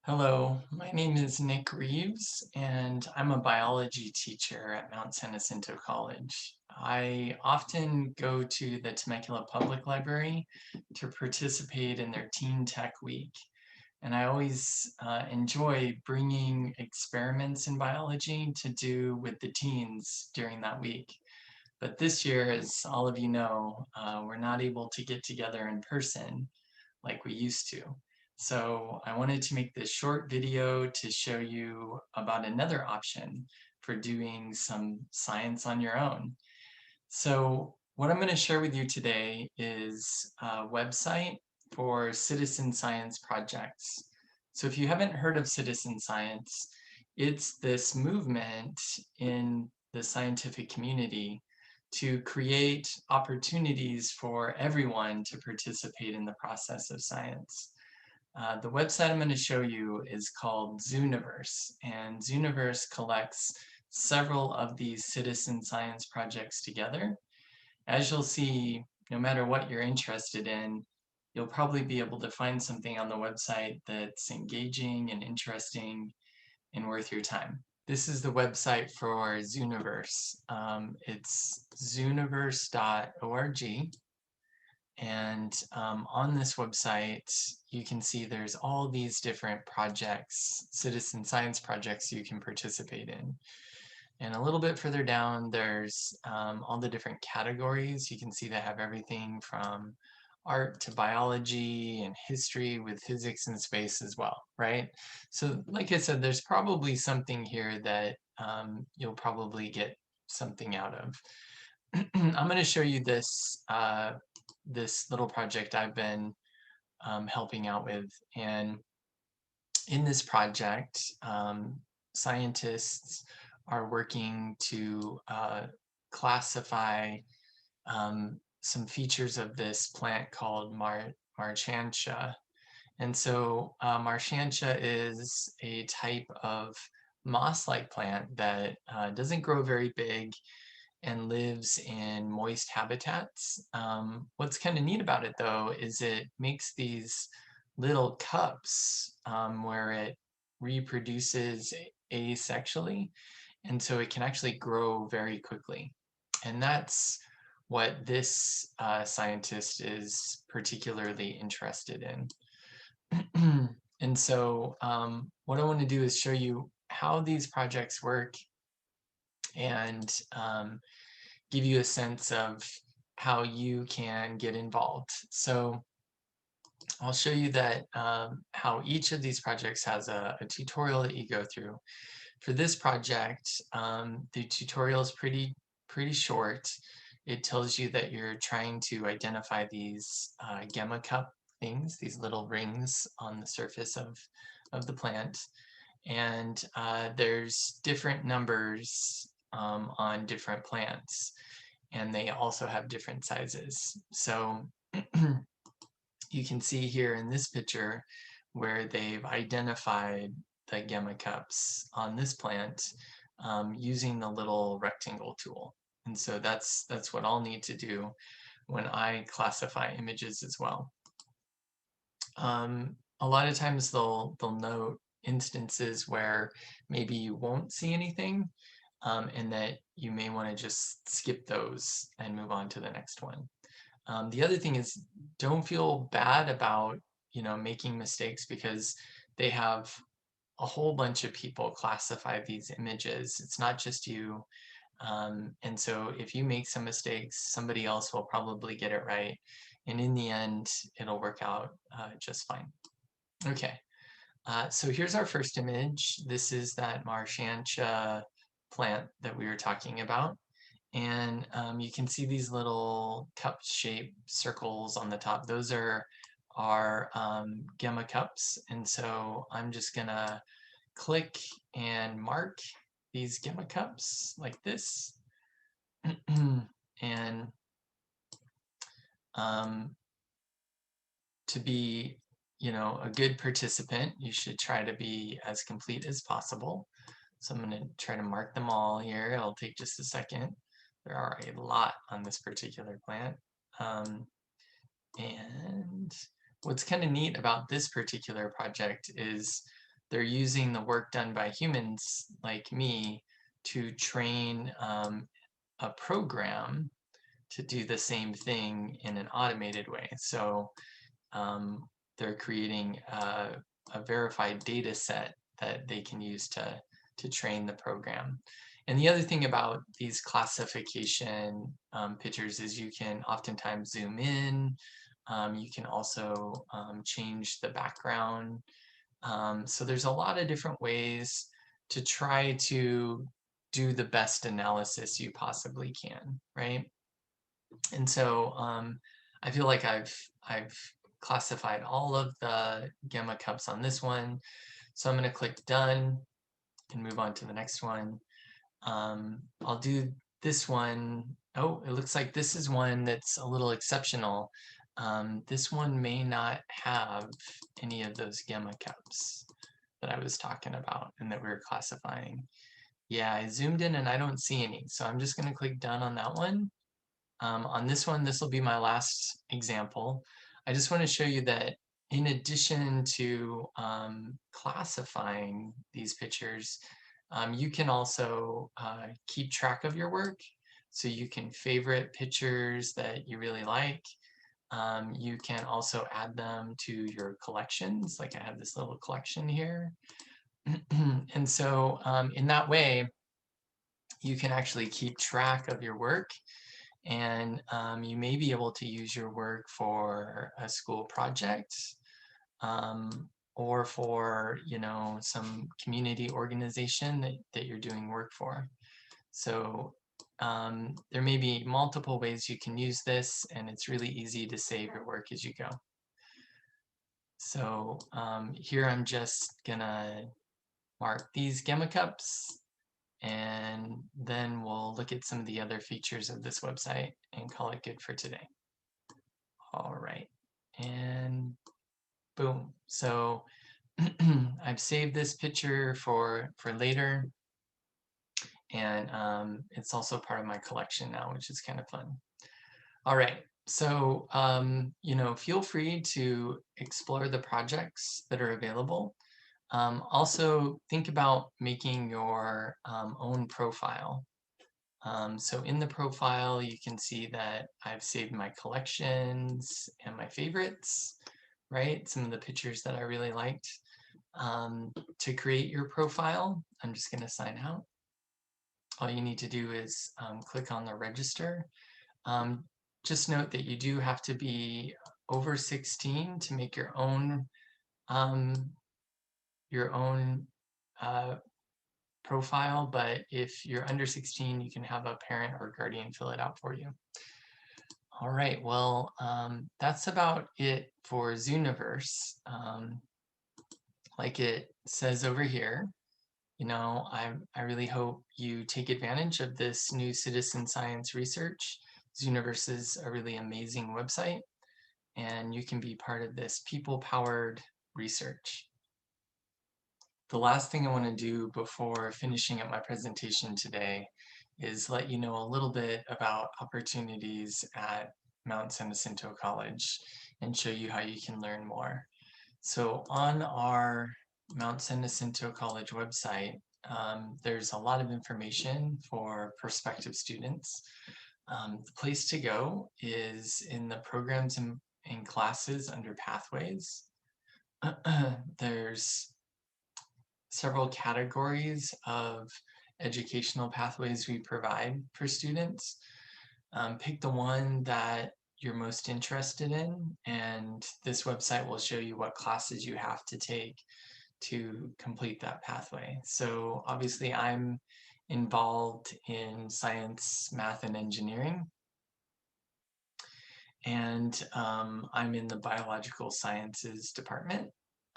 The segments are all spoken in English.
Hello, my name is Nick Reeves, and I'm a biology teacher at Mount San Jacinto College. I often go to the Temecula Public Library to participate in their Teen Tech Week, and I always enjoy bringing experiments in biology to do with the teens during that week. But this year, as all of you know, we're not able to get together in person like we used to. So I wanted to make this short video to show you about another option for doing some science on your own. So what I'm going to share with you today is a website for citizen science projects. So if you haven't heard of citizen science, it's this movement in the scientific community to create opportunities for everyone to participate in the process of science. The website I'm going to show you is called Zooniverse, and Zooniverse collects several of these citizen science projects together. As you'll see, no matter what you're interested in, you'll probably be able to find something on the website that's engaging and interesting and worth your time. This is the website for Zooniverse. It's zooniverse.org. And on this website, you can see there's all these different projects, citizen science projects you can participate in. And a little bit further down, there's all the different categories. You can see they have everything from art to biology and history with physics and space as well, right? So like I said, there's probably something here that you'll probably get something out of. I'm going to show you this little project I've been helping out with. And in this project, scientists are working to classify some features of this plant called marchantia. And so marchantia is a type of moss-like plant that doesn't grow very big and lives in moist habitats. What's kind of neat about it though is it makes these little cups where it reproduces asexually, and so it can actually grow very quickly. And that's what this scientist is particularly interested in. And so what I want to do is show you how these projects work and give you a sense of how you can get involved. So I'll show you that how each of these projects has a tutorial that you go through. For this project, the tutorial is pretty short. It tells you that you're trying to identify these gamma cup things, these little rings on the surface of the plant. And there's different numbers on different plants, and they also have different sizes. So you can see here in this picture where they've identified the gamma cups on this plant using the little rectangle tool. And so that's what I'll need to do when I classify images as well. A lot of times they'll note instances where maybe you won't see anything, and that you may want to just skip those and move on to the next one. The other thing is, don't feel bad about making mistakes, because they have a whole bunch of people classify these images. It's not just you. And so if you make some mistakes, somebody else will probably get it right. And in the end, it'll work out just fine. Okay, so here's our first image. This is that Marchantia plant that we were talking about. And you can see these little cup-shaped circles on the top. Those are our gamma cups. And so I'm just gonna click and mark these gamma cups like this. And to be, a good participant, you should try to be as complete as possible. So I'm going to try to mark them all here. It'll take just a second. There are a lot on this particular plant. And what's kind of neat about this particular project is they're using the work done by humans like me to train a program to do the same thing in an automated way. So they're creating a verified data set that they can use to train the program. And the other thing about these classification pictures is you can oftentimes zoom in. You can also change the background. So there's a lot of different ways to try to do the best analysis you possibly can, right? And so I feel like I've classified all of the gamma cups on this one. So I'm going to click done and move on to the next one. I'll do this one. Oh, it looks like this is one that's a little exceptional. This one may not have any of those gamma cups that I was talking about and that we were classifying. Yeah, I zoomed in and I don't see any. So I'm just going to click done on that one. On this one, this will be my last example. I just want to show you that in addition to classifying these pictures, you can also keep track of your work. So you can favorite pictures that you really like. You can also add them to your collections. Like I have this little collection here. And so in that way, you can actually keep track of your work, and you may be able to use your work for a school project, or for, you know, some community organization that you're doing work for. So there may be multiple ways you can use this, and it's really easy to save your work as you go. So here I'm just gonna mark these gamma cups, and then we'll look at some of the other features of this website and call it good for today. All right, and boom. So I've saved this picture for later, and it's also part of my collection now, which is kind of fun. All right, so you know, feel free to explore the projects that are available. Also, think about making your own profile. So in the profile, you can see that I've saved my collections and my favorites, right? Some of the pictures that I really liked. To create your profile, I'm just going to sign out. All you need to do is click on the register. Just note that you do have to be over 16 to make your own uh, profile, but if you're under 16, you can have a parent or guardian fill it out for you. All right, well, that's about it for Zooniverse. Like it says over here, you know, I really hope you take advantage of this new citizen science research. Zooniverse is a really amazing website, and you can be part of this people-powered research. The last thing I want to do before finishing up my presentation today is let you know a little bit about opportunities at Mount San Jacinto College and show you how you can learn more. So on our Mount San Jacinto College website, there's a lot of information for prospective students. The place to go is in the programs and classes under pathways. There's several categories of educational pathways we provide for students. Pick the one that you're most interested in, and this website will show you what classes you have to take to complete that pathway. So obviously I'm involved in science, math, and engineering, and I'm in the biological sciences department.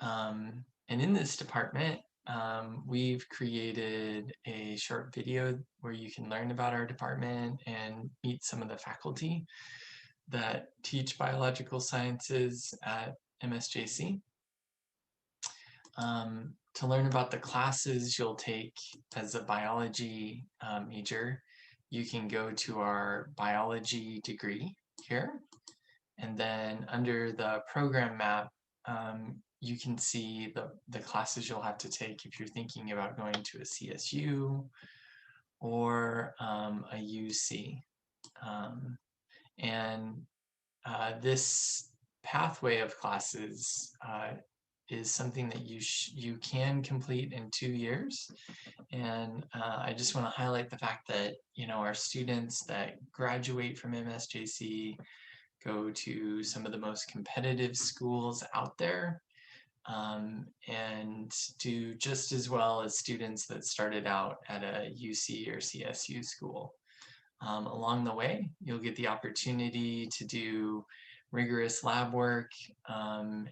And in this department, we've created a short video where you can learn about our department and meet some of the faculty that teach biological sciences at MSJC. To learn about the classes you'll take as a biology major, you can go to our biology degree here. And then under the program map, you can see the classes you'll have to take if you're thinking about going to a CSU or a UC. Um, and this pathway of classes is something that you can complete in 2 years. And I just want to highlight the fact that, our students that graduate from MSJC go to some of the most competitive schools out there, and do just as well as students that started out at a UC or CSU school. Along the way, you'll get the opportunity to do rigorous lab work, and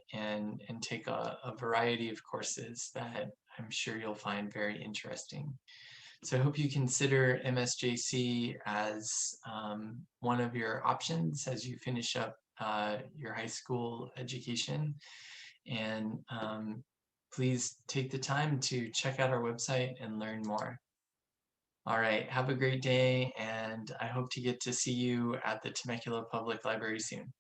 take a variety of courses that I'm sure you'll find very interesting. So I hope you consider MSJC as one of your options as you finish up your high school education. And please take the time to check out our website and learn more. All right, have a great day, and I hope to get to see you at the Temecula Public Library soon.